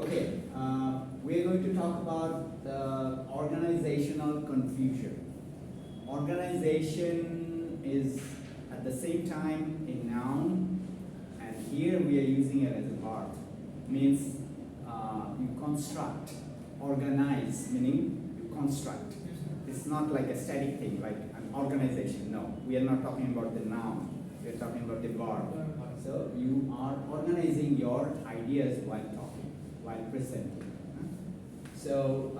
Okay, we're going to talk about the organizational confusion. Organization is at the same time a noun, and here we are using it as a verb. Means you construct, organize, meaning you construct. It's not like a static thing, like an organization. No, we are not talking about the noun. We are talking about the verb. So you are organizing your ideas while talking, while presenting. So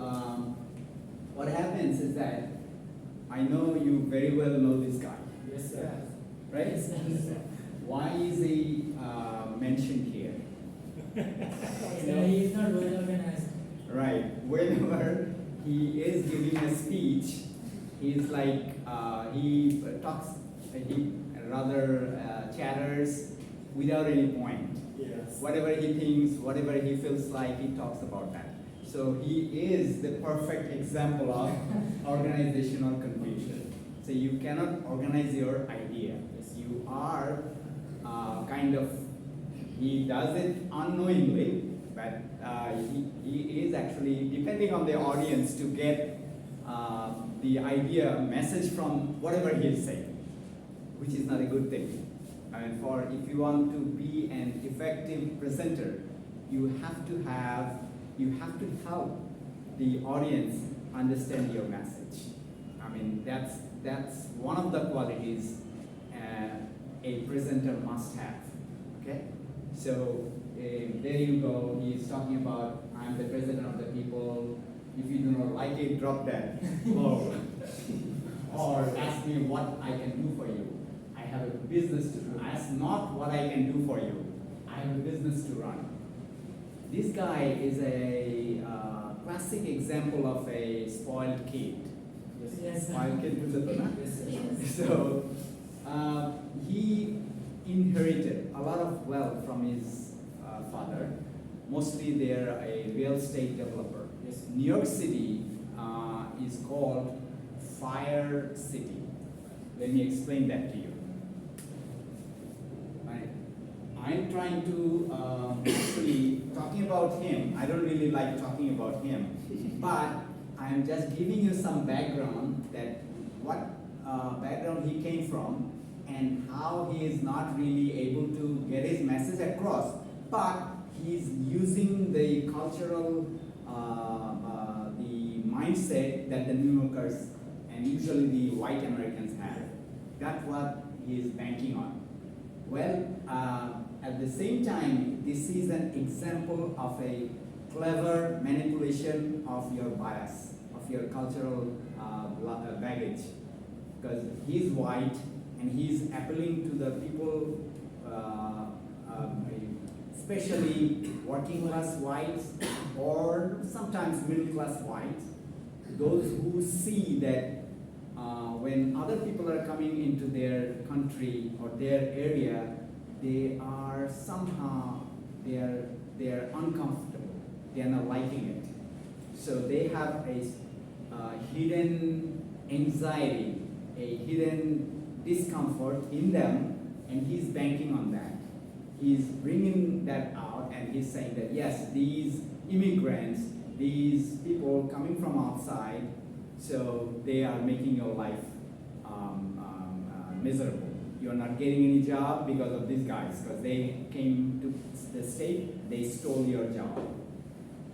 what happens is that I know you very well know this guy. Yes, sir. Right? Yes, sir. Why is he mentioned here? He is not well organized. Right. Whenever he is giving a speech, he's like he talks, he rather chatters without any point. Yes. Whatever he thinks, whatever he feels like, he talks about that. So he is the perfect example of organizational confusion. So you cannot organize your idea. You are kind of, he does it unknowingly, but he is actually depending on the audience to get the idea, message from whatever he is saying, which is not a good thing. I mean, if you want to be an effective presenter, you have to help the audience understand your message. I mean, that's one of the qualities a presenter must have. Okay, so there you go. He's talking about, I'm the president of the people. If you do not like it, drop that. Or ask me what I can do for you. I have a business to do. Ask not what I can do for you. I have a business to run. This guy is a classic example of a spoiled kid. Yes, sir. Spoiled kid is it, Yes, sir. So he inherited a lot of wealth from his father. Mostly they're a real estate developer. Yes. New York City is called Fire City. Let me explain that to you. I'm trying to actually talking about him. I don't really like talking about him, but I'm just giving you some background that what background he came from and how he is not really able to get his message across, but he's using the cultural the mindset that the New Yorkers and usually the white Americans have. That's what he is banking on. Well, at the same time, this is an example of a clever manipulation of your bias, of your cultural baggage. Because he's white and he's appealing to the people, especially working class whites or sometimes middle class whites, those who see that when other people are coming into their country or their area, they are somehow, they are uncomfortable. They are not liking it. So they have a hidden anxiety, a hidden discomfort in them, and he's banking on that. He's bringing that out, and he's saying that yes, these immigrants, these people coming from outside, so they are making your life miserable. You're not getting any job because of these guys, because they came to the state, they stole your job.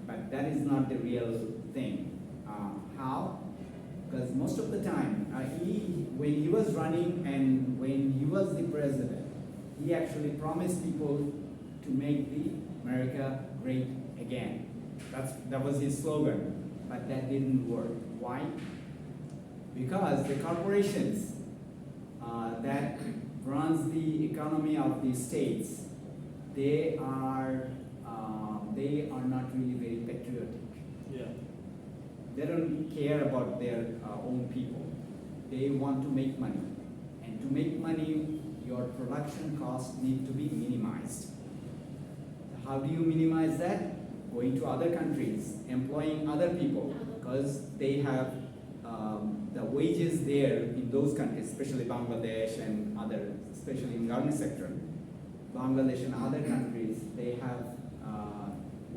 But that is not the real thing. How? Because most of the time, when he was running and when he was the president, he actually promised people to make the America great again. That was his slogan, but that didn't work. Why? Because the corporations that runs the economy of the states, they are not really very patriotic. Yeah. They don't care about their own people. They want to make money, and to make money, your production costs need to be minimized. How do you minimize that? Going to other countries, employing other people, because they have the wages there in those countries, especially Bangladesh and other, especially in the garment sector. Bangladesh and other countries, they have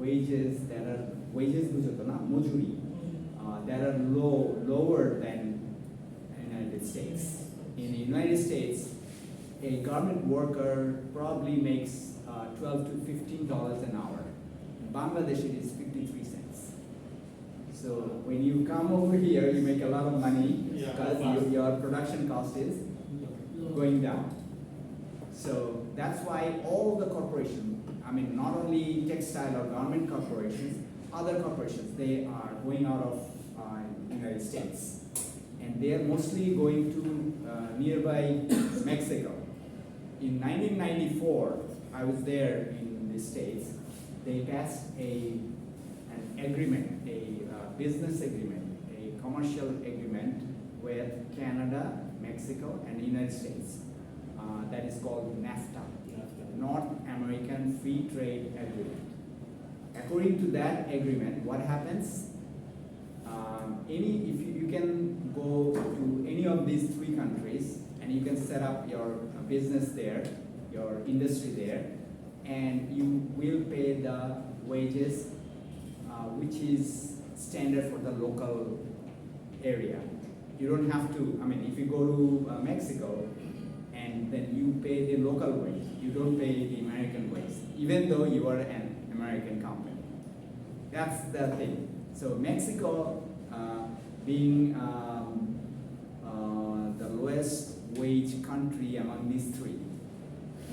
wages বুঝো তো না মজুরি that are lower than United States. In the United States, a garment worker probably makes $12 to $15 an hour. In Bangladesh, it is 53 cents. So when you come over here, you make a lot of money because your production cost is going down. So that's why all the corporations, I mean, not only textile or garment corporations, other corporations, they are going out of United States. And they are mostly going to nearby Mexico. In 1994, I was there in the States. They passed an agreement, a business agreement, a commercial agreement with Canada, Mexico, and the United States. That is called NAFTA, North American Free Trade Agreement. According to that agreement, what happens? If you can go to any of these three countries and you can set up your business there, your industry there, and you will pay the wages which is standard for the local area. You don't have to, I mean, if you go to Mexico and then you pay the local wage, you don't pay the American wage, even though you are an American company. That's the thing. So Mexico, being the lowest wage country among these three,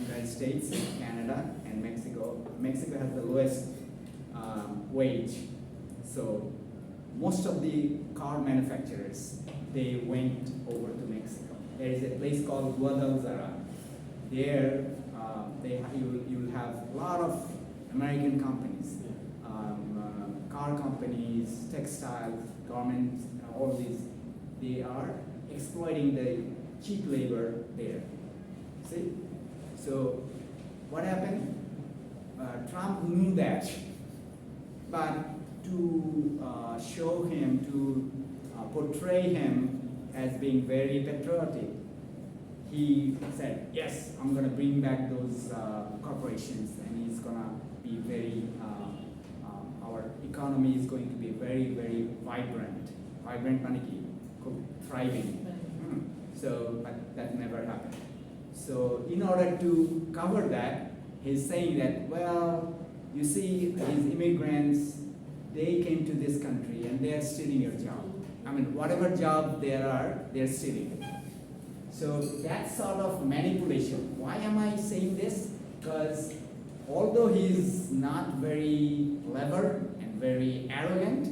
United States, Canada, and Mexico. Mexico has the lowest wage. So most of the car manufacturers, they went over to Mexico. There is a place called Guadalajara. There, you'll have a lot of American companies, car companies, textiles, garments, all these. They are exploiting the cheap labor there. See? So what happened? Trump knew that, but to show him, to portray him as being very patriotic, he said, yes, I'm going to bring back those corporations, and he's going to be very, our economy is going to be very, very vibrant. Vibrant maniki, thriving. So, but that never happened. So in order to cover that, he's saying that, well, you see, these immigrants, they came to this country and they are stealing your job. I mean, whatever job there are, they're stealing it. So that's sort of manipulation. Why am I saying this? Because although he's not very clever and very arrogant,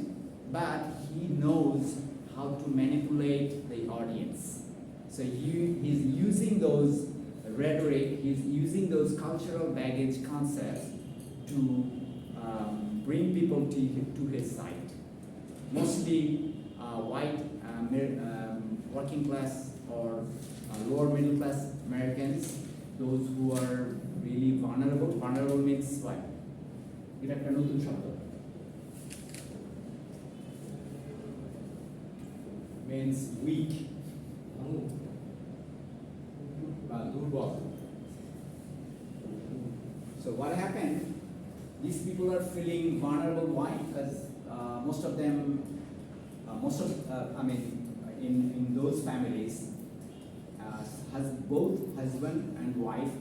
but he knows how to manipulate the audience. So he's using those rhetoric, he's using those cultural baggage concepts to bring people to his side. Mostly white working class or lower middle class Americans, those who are really vulnerable. Vulnerable means what? এটা একটা নতুন শব্দ। Means weak. দুর্বল. So what happened? These people are feeling vulnerable. Why? Because most of them, in those families, both husband and wife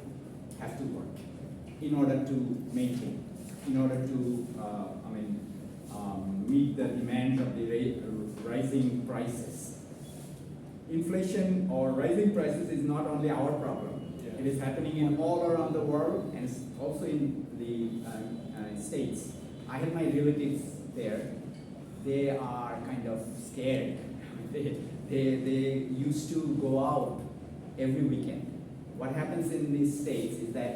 have to work in order to maintain, in order to, meet the demands of the rising prices. Inflation or rising prices is not only our problem. It is happening in all around the world and also in the States. I have my relatives there. They are kind of scared. They used to go out every weekend. What happens in these states is that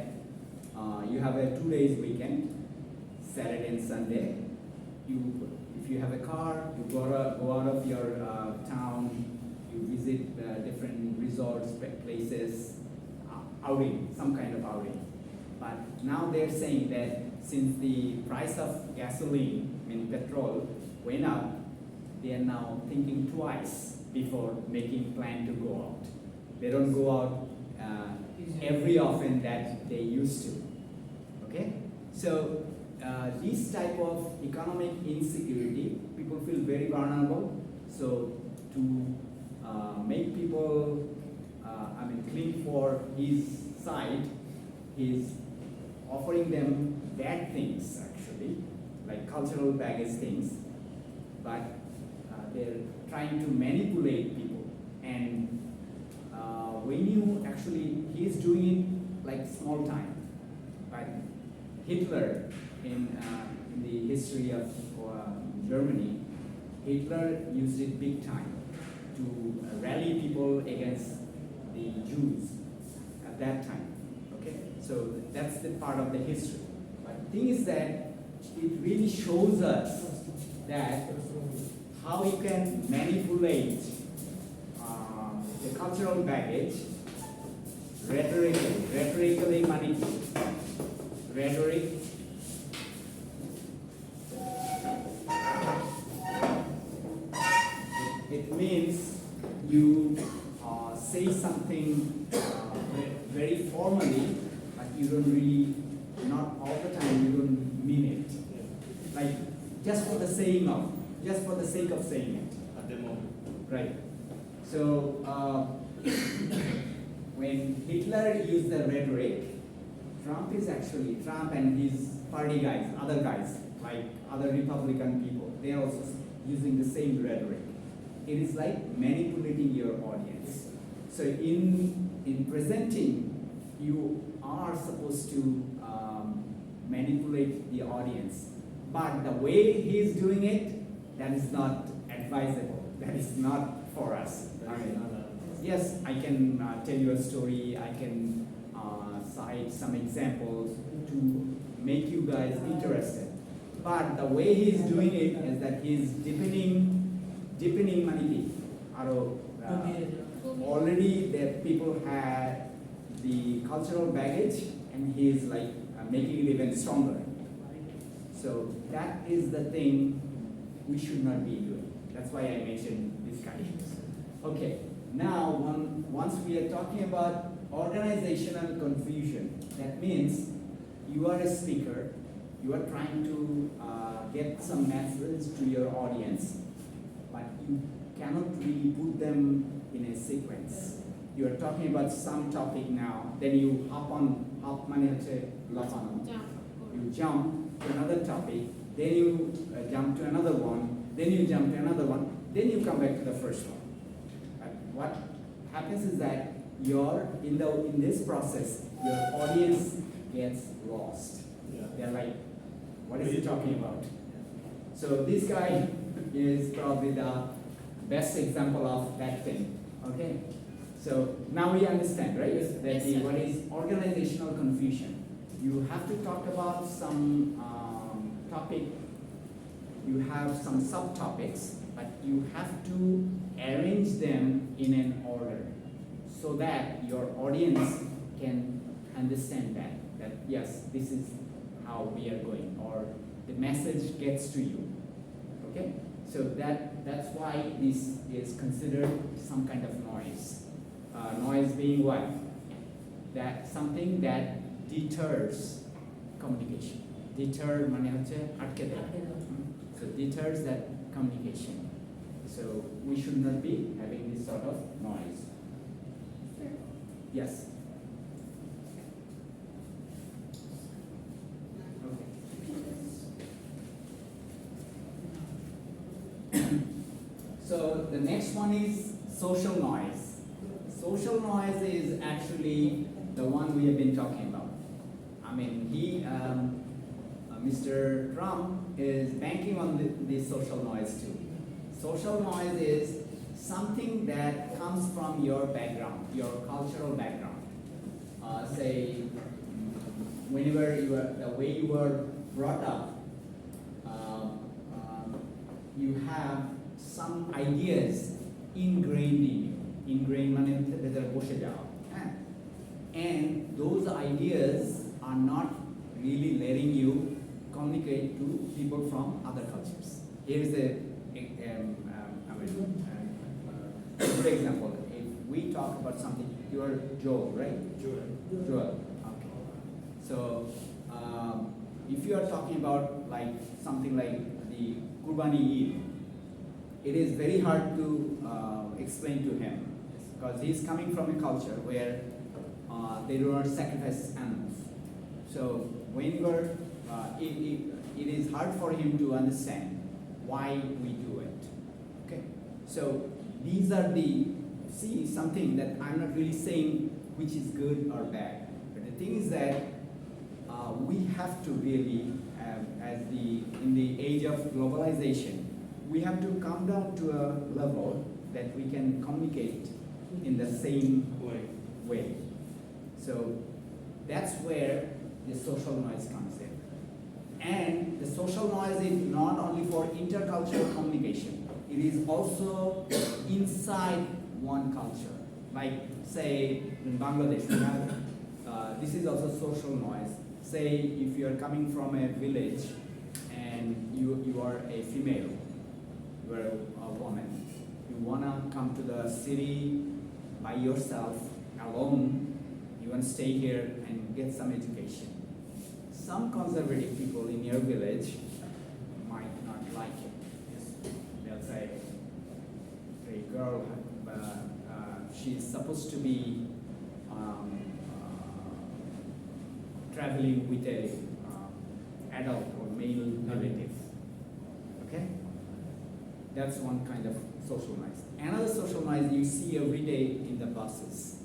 you have a 2 days weekend, Saturday and Sunday. If you have a car, you go out of your town, you visit different resorts, places, outing, some kind of outing. But now they're saying that since the price of gasoline, petrol, went up, they are now thinking twice before making plan to go out. They don't go out every often that they used to. Okay? So this type of economic insecurity, people feel very vulnerable. So to make people, clean for his side, he's offering them bad things actually, like cultural baggage things, but they're trying to manipulate people. And when you actually, he's doing it like small time, but Hitler in the history of Germany, Hitler used it big time to rally people against the Jews at that time. Okay, so that's the part of the history. But the thing is that it really shows us that how you can manipulate the cultural baggage rhetorically manipulate. Rhetoric. It means you say something very formally, but you don't really, not all the time, you don't mean it. Like just for the saying of, just for the sake of saying it. At the moment. Right. So when Hitler used the rhetoric, Trump and his party guys, other guys, like other Republican people, they are also using the same rhetoric. It is like manipulating your audience. So in presenting, you are supposed to manipulate the audience. But the way he is doing it, that is not advisable. That is not for us. Yes, I can tell you a story. I can cite some examples to make you guys interested. But the way he is doing it is that he is deepening money. Already the people had the cultural baggage, and he is like making it even stronger. So that is the thing we should not be doing. That's why I mentioned this guy. Okay, now once we are talking about organizational confusion, that means you are a speaker, you are trying to get some message to your audience, but you cannot really put them in a sequence. You are talking about some topic now, then you you jump to another topic, then you jump to another one, then you jump to another one, then you come back to the first one. What happens is that in this process, your audience gets lost. Yeah. They're like, what is he talking about? So this guy is probably the best example of that thing. Okay? So now we understand, right? That what is organizational confusion. You have to talk about some topic, you have some subtopics, but you have to arrange them in an order so that your audience can understand that yes, this is how we are going, or the message gets to you. Okay? So that's why this is considered some kind of noise. Noise being what? That something that deters communication. Deter মানে হচ্ছে আটকে দেয়. So deters that communication. So we should not be having this sort of noise. Yes. Okay. So the next one is social noise. Social noise is actually the one we have been talking about. I mean, Mr. Trump is banking on the social noise too. Social noise is something that comes from your background, your cultural background. Say, whenever the way you were brought up, you have some ideas ingrained in you. Ingrained মানে হচ্ছে ভেতরে বসে যাওয়া. And those ideas are not really letting you communicate to people from other cultures. Here's a good example. If we talk about something, you are Joel, right? Joel. Joel. Okay. So if you are talking about like something like the Qurbani Eid, it is very hard to explain to him because he's coming from a culture where they do not sacrifice animals. So when you are, it is hard for him to understand why we do it. Okay, so these are the something that I'm not really saying which is good or bad, but the thing is that we have to really, in the age of globalization, we have to come down to a level that we can communicate in the same way. So that's where the social noise comes in. And the social noise is not only for intercultural communication, it is also inside one culture. Like say in Bangladesh, we have, this is also social noise. Say if you are coming from a village and you are a female, you are a woman, you want to come to the city by yourself, alone, you want to stay here and get some education. Some conservative people in your village might not like it. They'll say, a girl, she's supposed to be traveling with a adult or male relative. Okay? That's one kind of social noise. Another social noise you see every day in the buses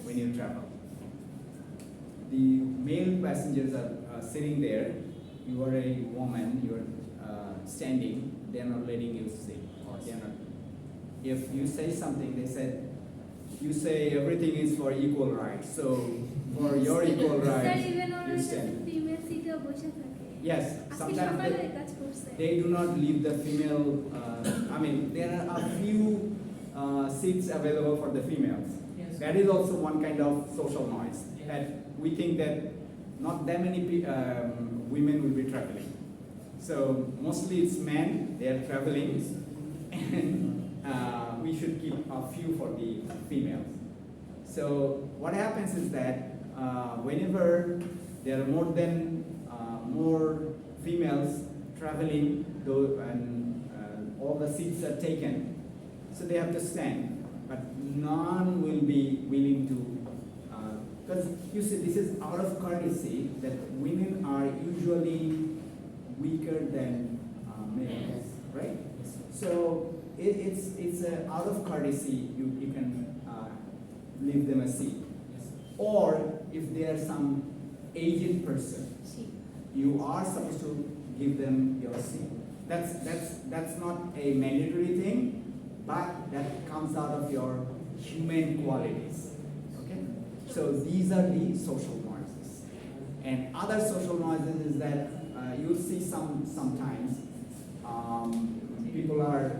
when you travel. The male passengers are sitting there. You are a woman. You are standing. They are not letting you sit, or they are not. If you say something, they said, you say everything is for equal rights. So for your equal rights, you stand. Yes, sometimes they do not leave the female. I mean, there are a few seats available for the females. Yes. That is also one kind of social noise. Yes. That we think that not that many women will be traveling. So mostly it's men, they are traveling, and we should keep a few for the females. So what happens is that whenever there are more females traveling, though, and all the seats are taken, so they have to stand, but none will be willing to. Because you see, this is out of courtesy that women are usually weaker than males, right? So it's out of courtesy you can leave them a seat. Or if they are some aged person, you are supposed to give them your seat. That's not a mandatory thing, but that comes out of your human qualities. Okay? So these are the social noises. And other social noises is that you'll see sometimes people are,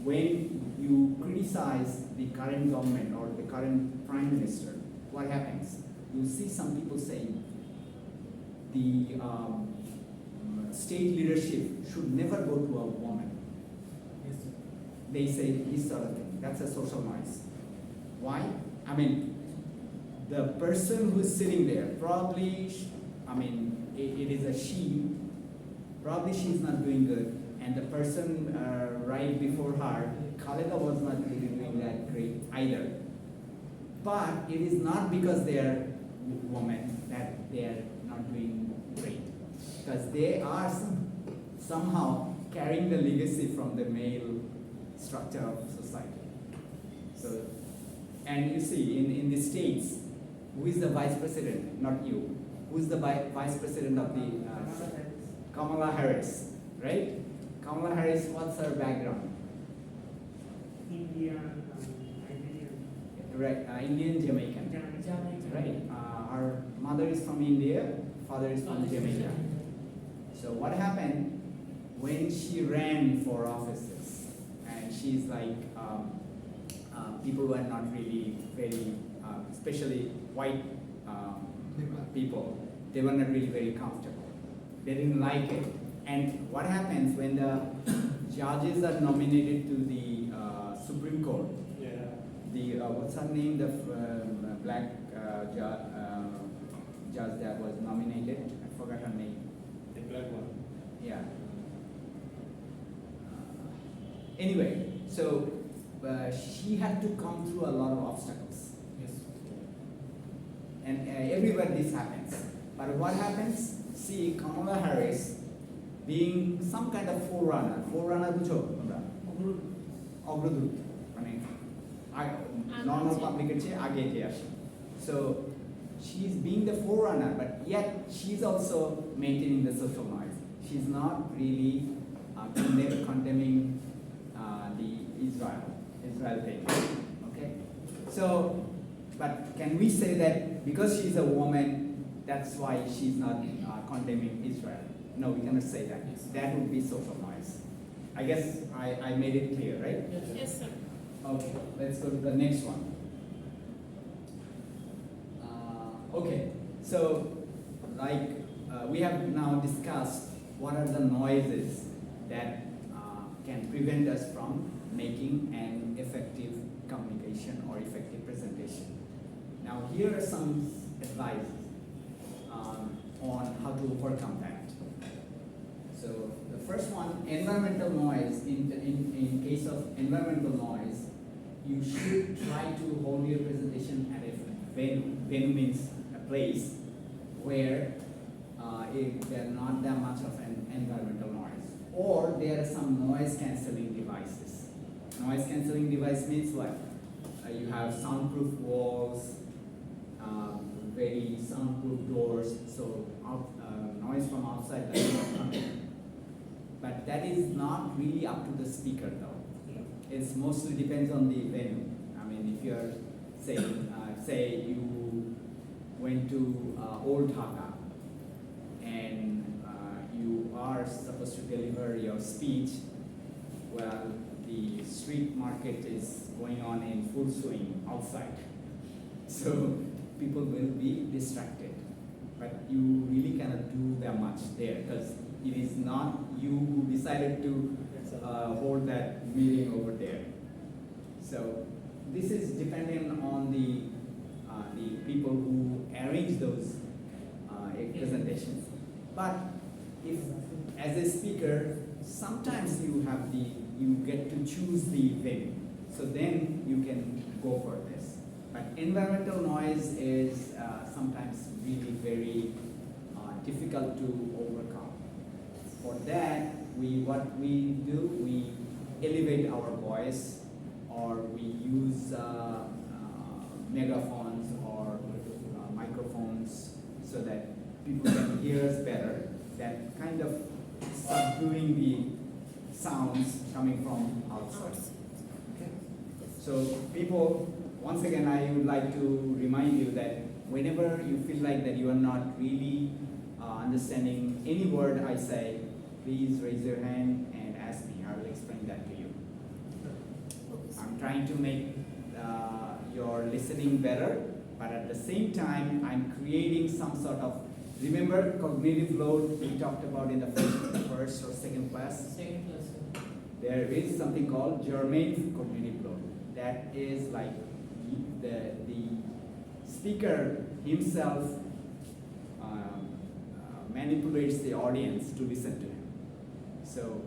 when you criticize the current government or the current prime minister, what happens? You see some people saying the state leadership should never go to a woman. Yes. They say this sort of thing. That's a social noise. Why? I mean, the person who's sitting there, probably, it is a she, probably she's not doing good. And the person right before her, Khaleda, was not really doing that great either. But it is not because they are women that they are not doing great. Because they are somehow carrying the legacy from the male structure of society. So, and you see, in the States, who is the vice president? Not you. Who is the vice president of the Kamala Harris, right? Kamala Harris, what's her background? Indian. Right, Indian Jamaican. Right. Her mother is from India, father is from Jamaica. So what happened when she ran for offices, and she's like, people were not really very, especially white people, they were not really very comfortable. They didn't like it. And what happens when the judges are nominated to the Supreme Court? Yeah. The what's her name? The black judge that was nominated. I forgot her name. The black one. Yeah. Anyway, so she had to come through a lot of obstacles. Yes. And everywhere this happens. But what happens? See, Kamala Harris being some kind of forerunner বুঝো তোমরা? অগ্রদূত মানে normal public এর চেয়ে আগে এগিয়ে আসে. So she's being the forerunner, but yet she's also maintaining the social noise. She's not really condemning the Israel thing. Okay? So, but can we say that because she's a woman, that's why she's not condemning Israel? No, we cannot say that. That would be social noise. I guess I made it clear, right? Yes, sir. Okay, let's go to the next one. Okay, so like we have now discussed what are the noises that can prevent us from making an effective communication or effective presentation. Now here are some advice on how to overcome that. So the first one, environmental noise. In case of environmental noise, you should try to hold your presentation at a venue. Venue means a place where there's not that much of an environmental noise, or there are some noise cancelling devices. Noise cancelling device means what? You have soundproof walls, very soundproof doors, so noise from outside does not come in. But that is not really up to the speaker though. It mostly depends on the venue. I mean, if you're saying, say you went to Old Dhaka and you are supposed to deliver your speech, well, the street market is going on in full swing outside. So people will be distracted. But you really cannot do that much there because it is not you who decided to hold that meeting over there. So this is dependent on the people who arrange those presentations. But if, as a speaker, sometimes you get to choose the venue. So then you can go for this. But environmental noise is sometimes really very difficult to overcome. For that, what we do, we elevate our voice, or we use megaphones or microphones so that people can hear us better. That kind of subduing the sounds coming from outside. Okay? So people, once again, I would like to remind you that whenever you feel like that you are not really understanding any word I say, please raise your hand and ask me. I will explain that to you. I'm trying to make your listening better, but at the same time, I'm creating some sort of, remember cognitive load we talked about in the first or second class? Second class, sir. There is something called germane cognitive load. That is like the speaker himself manipulates the audience to listen to him. So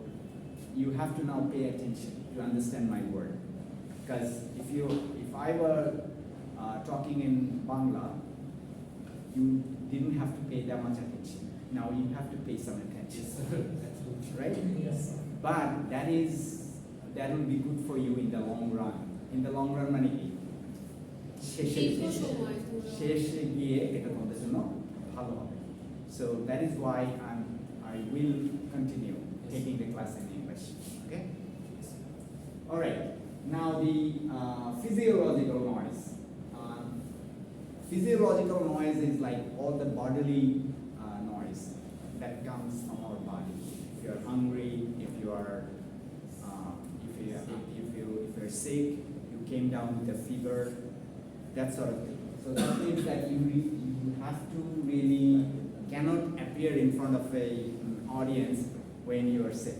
you have to now pay attention to understand my word. Because if I were talking in Bangla, you didn't have to pay that much attention. Now you have to pay some attention. Right? Yes, sir. But that will be good for you in the long run. In the long run, মানে কি? শেষে গিয়ে এটা তোমাদের জন্য ভালো হবে. So that is why I will continue taking the class in English. Okay? All right. Now the physiological noise. Physiological noise is like all the bodily noise that comes from our body. If you are hungry, if you're sick, you came down with a fever, that sort of thing. So that means that you have to really cannot appear in front of an audience when you are sick.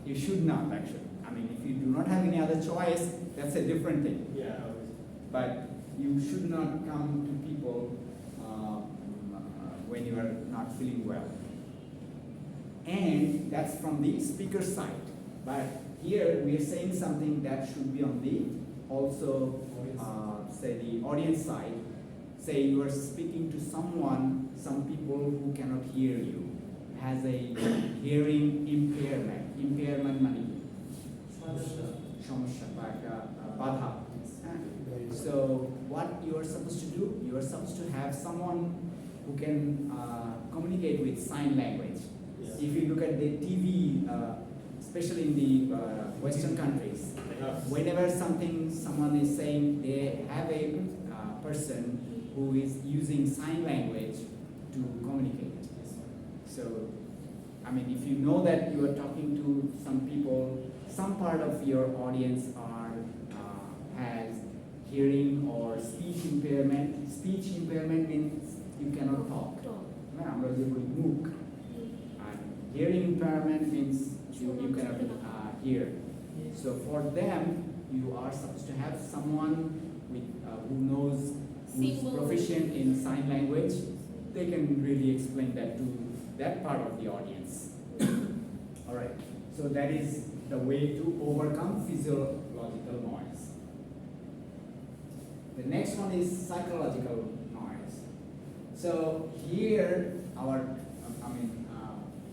You should not actually. I mean, if you do not have any other choice, that's a different thing. Yeah. But you should not come to people when you are not feeling well. And that's from the speaker side. But here we are saying something that should be on the also say the audience side. Say you are speaking to someone, some people who cannot hear you, has a hearing impairment. Impairment মানে সমস্যা বা একটা বাধা. So what you are supposed to do, you are supposed to have someone who can communicate with sign language. Yes. If you look at the TV, especially in the Western countries, whenever someone is saying, they have a person who is using sign language to communicate. So, I mean, if you know that you are talking to some people, some part of your audience has hearing or speech impairment. Speech impairment means you cannot talk. আমরা যে বলি মুখ, and hearing impairment means you cannot hear. So for them, you are supposed to have someone with who knows, who's proficient in sign language. They can really explain that to that part of the audience. All right. So that is the way to overcome physiological noise. The next one is psychological noise. So here,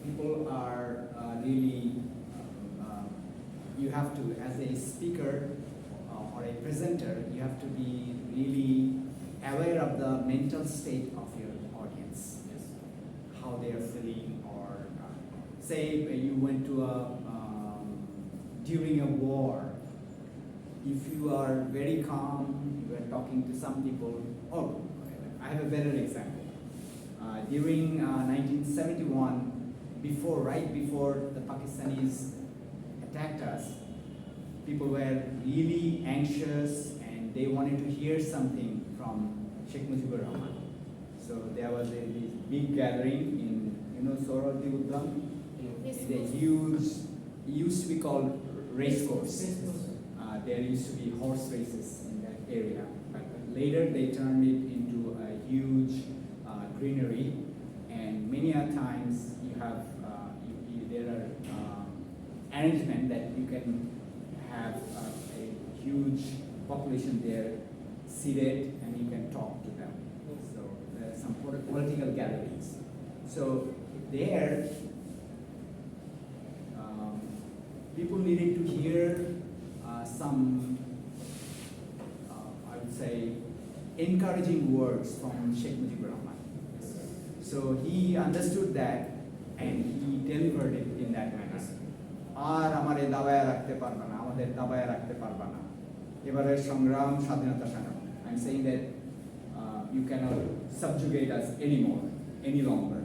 people are really, you have to, as a speaker or a presenter, you have to be really aware of the mental state of your audience. Yes. How they are feeling, or say you went to during a war. If you are very calm, you are talking to some people. Oh, I have a better example. During 1971, right before the Pakistanis attacked us, people were really anxious and they wanted to hear something from Sheikh Mujibur Rahman. So there was this big gathering in, Sohrabdi Uddam. It's a huge, it used to be called race course. There used to be horse races in that area. But later they turned it into a huge greenery, and many a times you have, there are arrangement that you can have a huge population there seated and you can talk to them. So there are some political gatherings. So there, people needed to hear some, I would say, encouraging words from Sheikh Mujibur Rahman. So he understood that and he delivered it in that manner. আর আমারে দাবায় রাখতে পারবে না, আমাদের দাবায় রাখতে পারবে না, এবারে সংগ্রাম স্বাধীনতা সংগ্রাম. I'm saying that you cannot subjugate us anymore, any longer.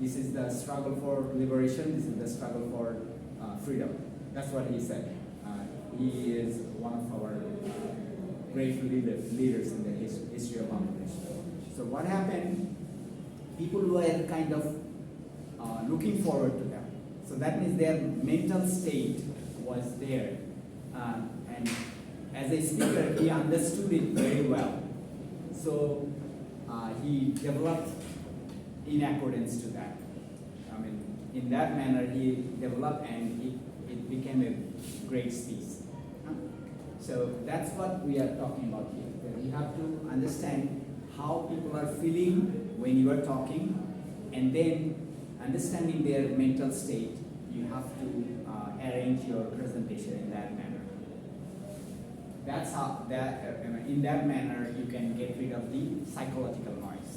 This is the struggle for liberation. This is the struggle for freedom. That's what he said. He is one of our great leaders in the history of Bangladesh. So what happened? People were kind of looking forward to them. So that means their mental state was there. And as a speaker, he understood it very well. So he developed in accordance to that. I mean, in that manner, he developed and it became a great speech. So that's what we are talking about here. That you have to understand how people are feeling when you are talking, and then understanding their mental state, you have to arrange your presentation in that manner. That's how, in that manner, you can get rid of the psychological noise.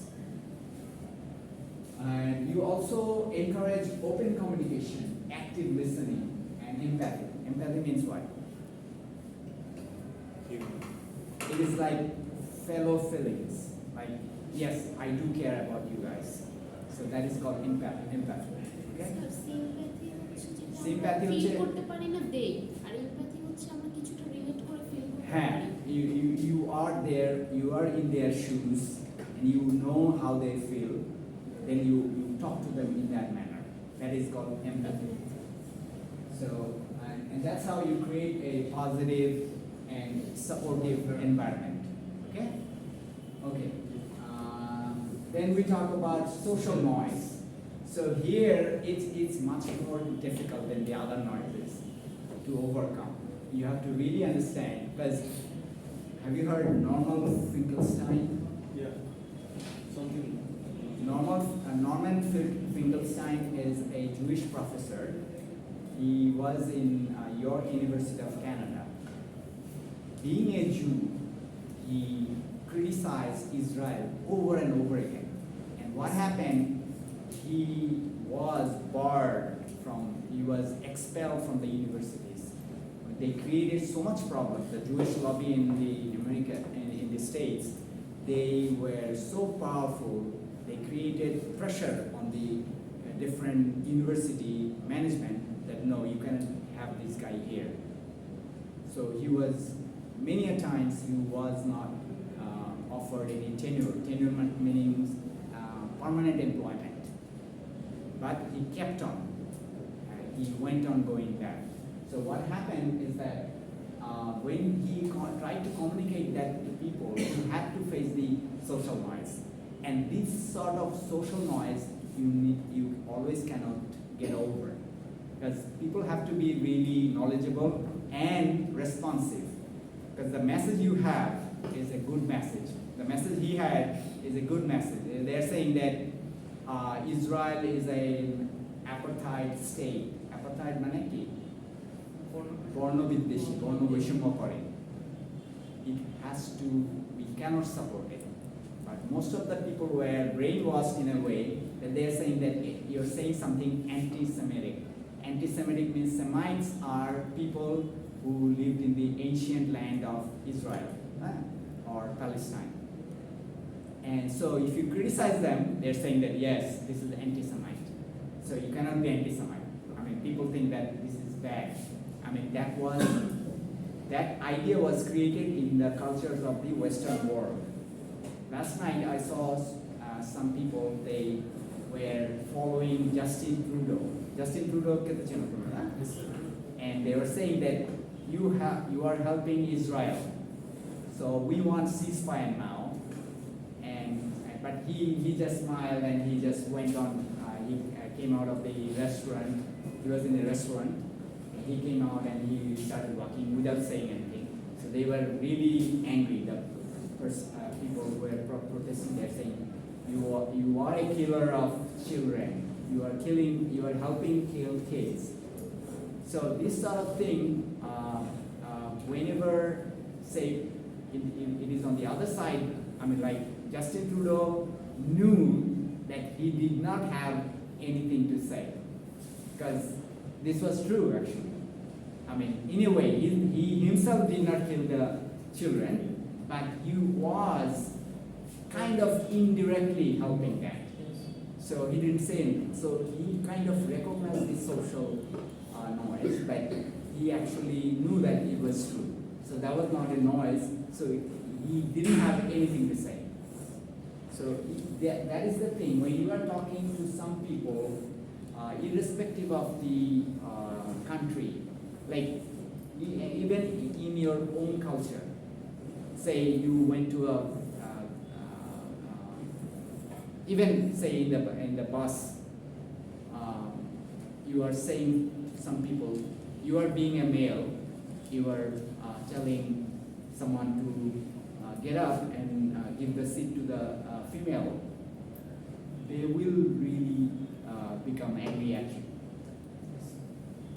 And you also encourage open communication, active listening, and empathy. Empathy means what? It is like fellow feelings. Like, yes, I do care about you guys. So that is called empathy. Okay? Sympathy হচ্ছে করতে পারি না দেই, আর empathy হচ্ছে আমরা কিছুটা relate করে feel করতে হ্যাঁ, পারি। you are there, you are in their shoes, and you know how they feel. Then you talk to them in that manner. That is called empathy. So, and that's how you create a positive and supportive environment. Okay? Okay. Then we talk about social noise. So here it's much more difficult than the other noises to overcome. You have to really understand, because have you heard Norman Finkelstein? Yeah. Something. Norman Finkelstein is a Jewish professor. He was in York University of Canada. Being a Jew, he criticized Israel over and over again. And what happened, he was barred he was expelled from the universities. They created so much problems. The Jewish lobby in the States, they were so powerful, they created pressure on the different university management that no, you can't have this guy here. So he was, many a times he was not offered any tenure. Tenure meaning permanent employment. But he kept on. He went on going back. So what happened is that when he tried to communicate that to people, he had to face the social noise. And this sort of social noise, you always cannot get over. Because people have to be really knowledgeable and responsive. Because the message you have is a good message. The message he had is a good message. They're saying that Israel is an apartheid state. Apartheid মানে কি? বর্ণবিদ্বেষী, বর্ণবৈষম্য করে. It has to, we cannot support it. But most of the people were brainwashed in a way that they're saying that you're saying something anti-Semitic. Anti-Semitic means Semites are people who lived in the ancient land of Israel or Palestine. And so if you criticize them, they're saying that yes, this is anti-Semite. So you cannot be anti-Semite. I mean, people think that this is bad. I mean, that idea was created in the cultures of the Western world. Last night I saw some people, they were following Justin Trudeau. Justin Trudeau, and they were saying that you are helping Israel. So we want ceasefire now. But he just smiled and he just went on. He came out of the restaurant. He was in the restaurant. And he came out and he started walking without saying anything. So they were really angry. The people who were protesting, they're saying, you are a killer of children. You are helping kill kids. So this sort of thing, whenever, say, it is on the other side, I mean, like Justin Trudeau knew that he did not have anything to say. Because this was true, actually. I mean, in a way, he himself did not kill the children, but he was kind of indirectly helping them. So he didn't say anything. So he kind of recognized the social noise, but he actually knew that it was true. So that was not a noise, so he didn't have anything to say. So that is the thing, when you are talking to some people, irrespective of the country, like even in your own culture, say you went to even say in the bus, you are saying some people, you are being a male, you are telling someone to get up and give the seat to the female, they will really become angry at you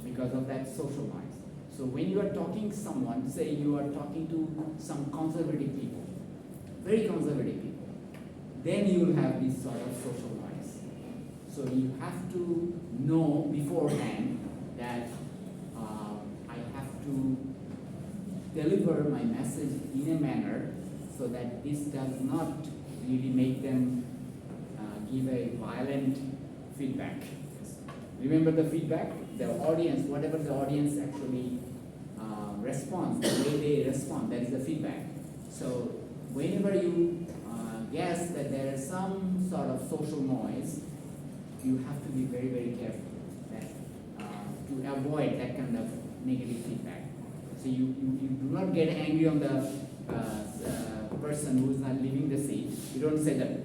because of that social noise. So when you are talking to someone, say you are talking to some conservative people, very conservative people, then you will have this sort of social noise. So you have to know beforehand that I have to deliver my message in a manner so that this does not really make them give a violent feedback. Remember the feedback? The audience, whatever the audience actually responds, the way they respond, that is the feedback. So whenever you guess that there is some sort of social noise, you have to be very, very careful that, to avoid that kind of negative feedback. So you do not get angry on the person who is not leaving the seat. You don't say that,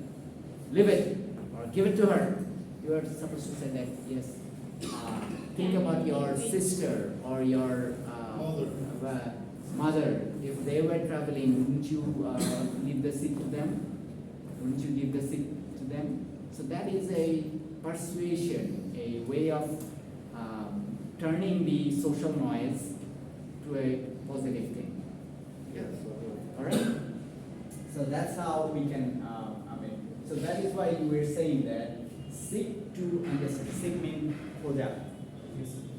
leave it or give it to her. You are supposed to say that, yes, think about your sister or your mother. If they were traveling, wouldn't you leave the seat to them? Wouldn't you give the seat to them? So that is a persuasion, a way of turning the social noise to a positive thing. Alright? So that's how we can, so that is why we were saying that seek to understand, seek means khoja.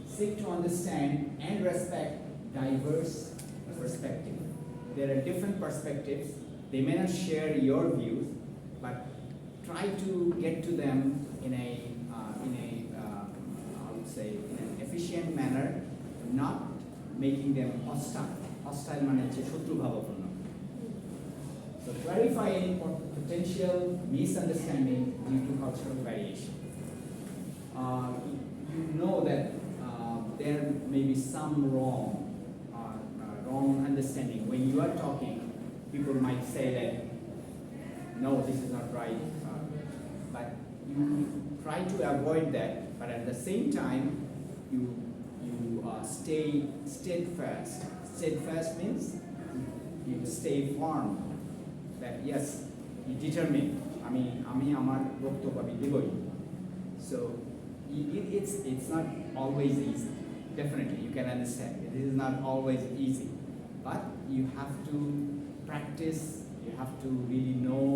Seek to understand and respect diverse perspective. There are different perspectives. They may not share your views, but try to get to them in a I would say, in an efficient manner, not making them hostile. Hostile মানে হচ্ছে শত্রুভাবাপন্ন. So clarify any potential misunderstanding due to cultural variation. You know that there may be some wrong understanding. When you are talking, people might say that, no, this is not right. But you try to avoid that. But at the same time, you stay steadfast. Steadfast means you stay firm. That yes, you determine. আমি আমার বক্তব্য আমি দেবই. So it's not always easy. Definitely, you can understand. It is not always easy, but you have to practice. You have to really know.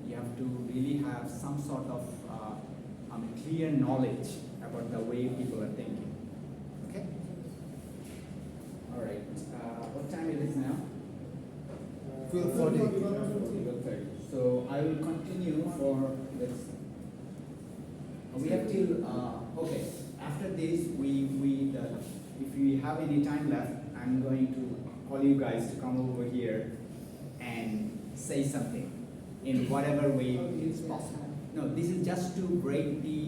You have to really have some sort of clear knowledge about the way people are thinking. Okay. All right. What time it is now? 12:30. So I will continue for this. We have till okay. After this, if we have any time left, I'm going to call you guys to come over here and say something in whatever way is possible. No, this is just to break the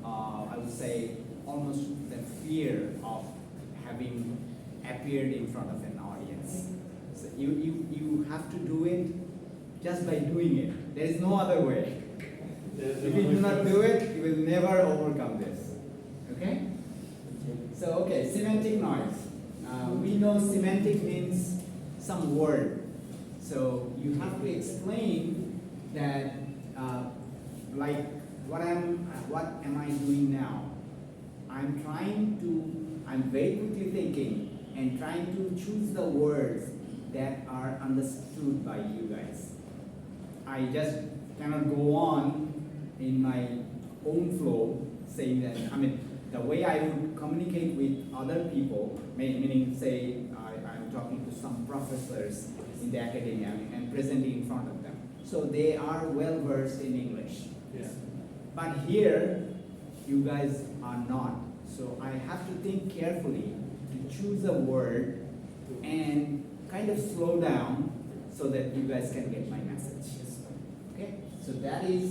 I would say almost the fear of having appeared in front of an audience. So you have to do it just by doing it. There is no other way. If you do not do it, you will never overcome this. Okay? So, okay, semantic noise. We know semantic means some word. So you have to explain that, like, what am I doing now? I'm very quickly thinking and trying to choose the words that are understood by you guys. I just cannot go on in my own flow saying that, the way I would communicate with other people, meaning say I'm talking to some professors in the academia and presenting in front of them. So they are well versed in English. Yeah. But here, you guys are not. So I have to think carefully to choose a word and kind of slow down so that you guys can get my message. Okay? So that is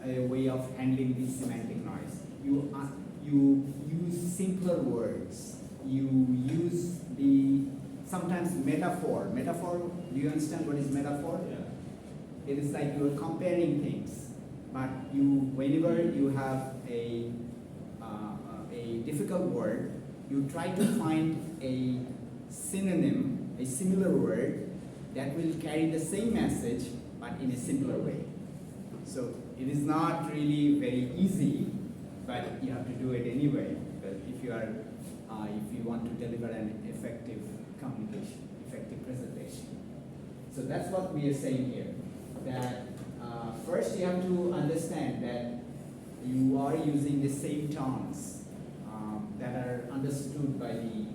a way of handling this semantic noise. You use simpler words. You use sometimes metaphor. Metaphor, do you understand what is metaphor? Yeah. It is like you are comparing things. But whenever you have a difficult word, you try to find a synonym, a similar word that will carry the same message but in a simpler way. So it is not really very easy, but you have to do it anyway. But if you want to deliver an effective communication, effective presentation. So that's what we are saying here. That first you have to understand that you are using the same terms that are understood by the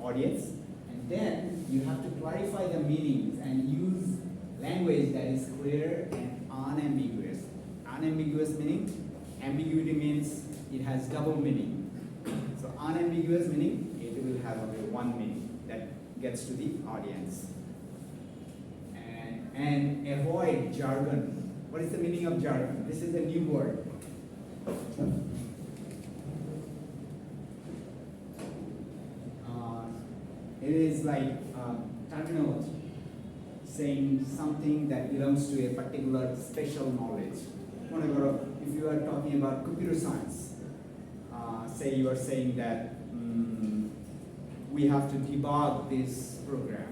audience, and then you have to clarify the meanings and use language that is clear and unambiguous. Unambiguous meaning, ambiguity means it has double meaning. So unambiguous meaning, it will have only one meaning that gets to the audience. And avoid jargon. What is the meaning of jargon? This is a new word. It is like terminology, saying something that belongs to a particular special knowledge. whenever if you are talking about computer science, say you are saying that we have to debug this program,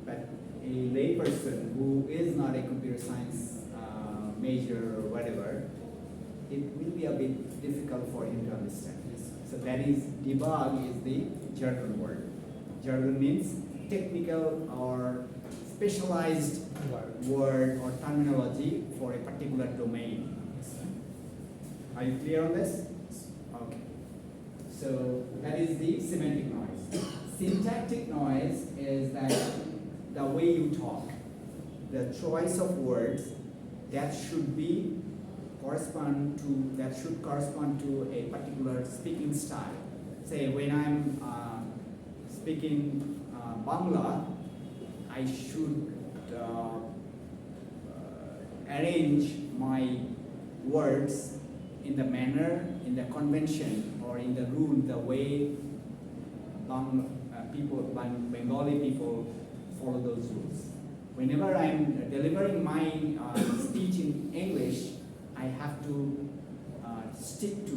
but a layperson who is not a computer science major or whatever, it will be a bit difficult for him to understand. So that is, debug is the jargon word. Jargon means technical or specialized word or terminology for a particular domain. Are you clear on this? Okay. So that is the semantic noise. Syntactic noise is that the way you talk, the choice of words that should correspond to a particular speaking style. Say when I'm speaking Bangla, I should arrange my words in the manner, in the convention, or in the rule, the way Bengali people follow those rules. Whenever I'm delivering my speech in English, I have to stick to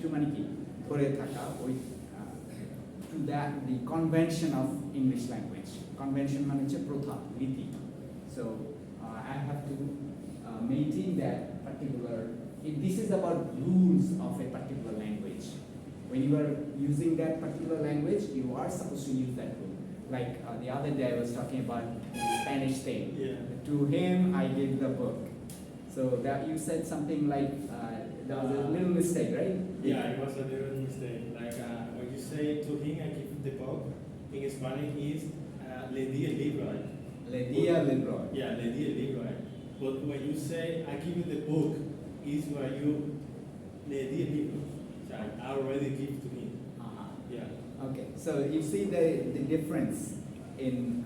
maniki, kore thaka, to that, the convention of English language. Convention means protha, riti. So I have to maintain that particular, if this is about rules of a particular language. When you are using that particular language, you are supposed to use that rule. Like the other day I was talking about the Spanish thing. Yeah. To him, I gave the book. So that you said something like, that was a little mistake, right? Yeah, it was a little mistake. Like when you say to him, I give the book, in Spanish is le di el libro. Le dia libro. Yeah, le di el libro. But when you say I give you the book, is where you le di el libro. So I already give to him. Yeah. Okay, so you see the difference in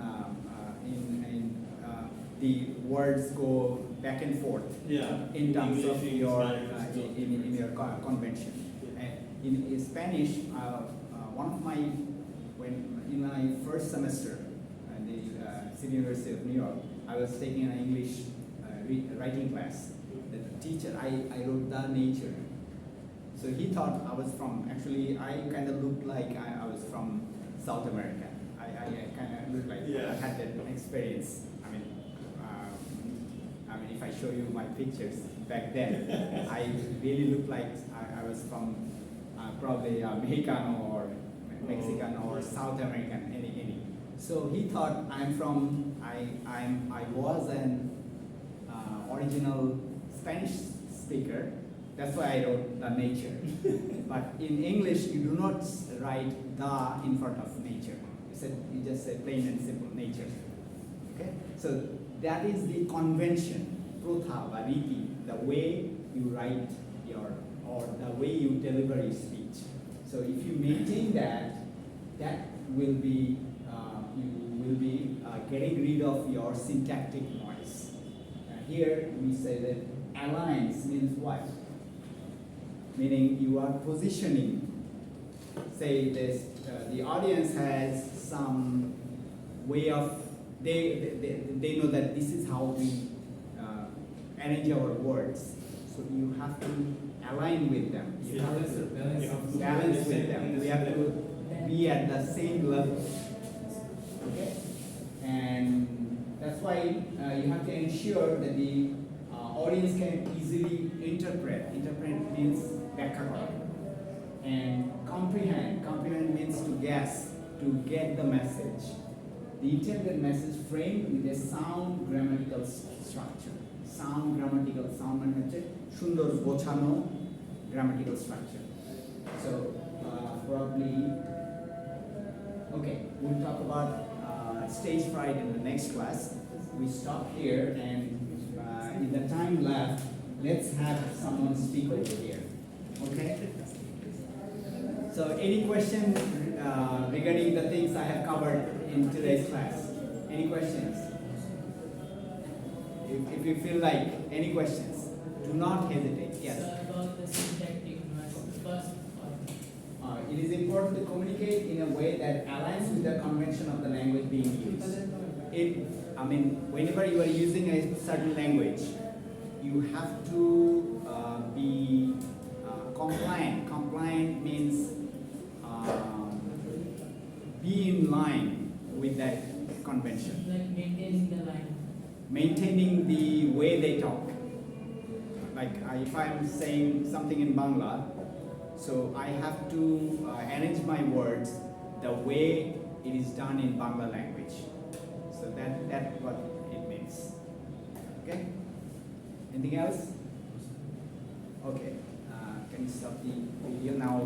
the words go back and forth. Yeah. In terms of English, your Spanish, in your convention. Yeah. In Spanish, one of my in my first semester at the City University of New York, I was taking an English writing class. The teacher, I wrote the nature. So he thought I was from, actually I kind of looked like I was from South America. I kind of looked like I had that experience. I mean, if I show you my pictures back then, I really looked like I was from probably Mexicano or Mexican or South American, any. So he thought I was an original Spanish speaker. That's why I wrote the nature. But in English, you do not write the in front of nature. You just say plain and simple nature. Okay? So that is the convention, protha, variti, the way you write or the way you deliver your speech. So if you maintain that, that will be, you will be getting rid of your syntactic noise. Here we say that aligns means what? Meaning you are positioning, say this, the audience has some way of, they know that this is how we arrange our words. So you have to align with them. You have to balance with them. We have to be at the same level. Okay? And that's why you have to ensure that the audience can easily interpret. Interpret means background. And comprehend. Comprehend means to guess, to get the message. The intended message framed with a sound grammatical structure. Sound মানে সুন্দর গোছানো grammatical structure. So probably, okay, we'll talk about stage fright in the next class. We stop here, and in the time left, let's have someone speak over here. Okay? So any question regarding the things I have covered in today's class? Any questions? If you feel like any questions, do not hesitate. Yes. So about the syntactic noise, the first part. It is important to communicate in a way that aligns with the convention of the language being used. Whenever you are using a certain language, you have to be compliant. Compliant means be in line with that convention. Like maintaining the line. Maintaining the way they talk. Like if I'm saying something in Bangla, so I have to arrange my words the way it is done in Bangla language. So that's what it means. Okay? Anything else? Okay. Can you stop the video now?